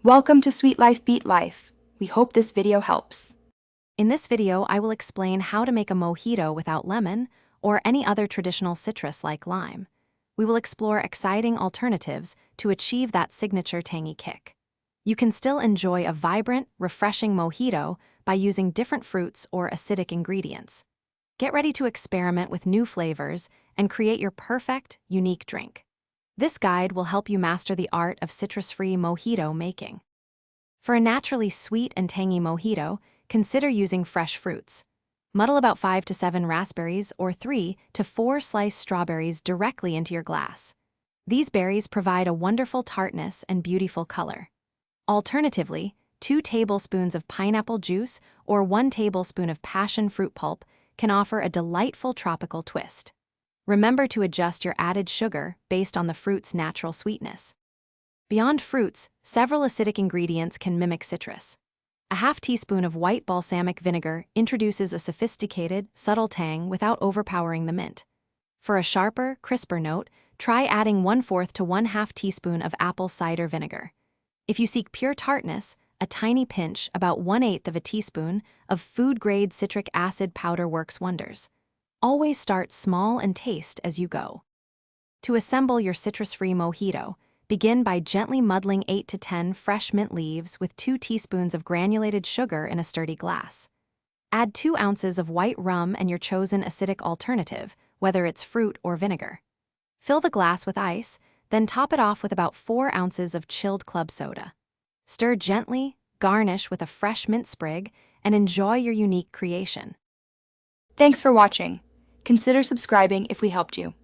Welcome to Sweet Life Beat Life. We hope this video helps. In this video, I will explain how to make a mojito without lemon or any other traditional citrus like lime. We will explore exciting alternatives to achieve that signature tangy kick. You can still enjoy a vibrant, refreshing mojito by using different fruits or acidic ingredients. Get ready to experiment with new flavors and create your perfect, unique drink. This guide will help you master the art of citrus-free mojito making. For a naturally sweet and tangy mojito, consider using fresh fruits. Muddle about 5 to 7 raspberries or 3 to 4 sliced strawberries directly into your glass. These berries provide a wonderful tartness and beautiful color. Alternatively, 2 tablespoons of pineapple juice or 1 tablespoon of passion fruit pulp can offer a delightful tropical twist. Remember to adjust your added sugar based on the fruit's natural sweetness. Beyond fruits, several acidic ingredients can mimic citrus. A half teaspoon of white balsamic vinegar introduces a sophisticated, subtle tang without overpowering the mint. For a sharper, crisper note, try adding 1/4 to 1/2 teaspoon of apple cider vinegar. If you seek pure tartness, a tiny pinch, about 1/8 of a teaspoon, of food-grade citric acid powder works wonders. Always start small and taste as you go. To assemble your citrus-free mojito, begin by gently muddling 8 to 10 fresh mint leaves with 2 teaspoons of granulated sugar in a sturdy glass. Add 2 ounces of white rum and your chosen acidic alternative, whether it's fruit or vinegar. Fill the glass with ice, then top it off with about 4 ounces of chilled club soda. Stir gently, garnish with a fresh mint sprig, and enjoy your unique creation. Thanks for watching. Consider subscribing if we helped you.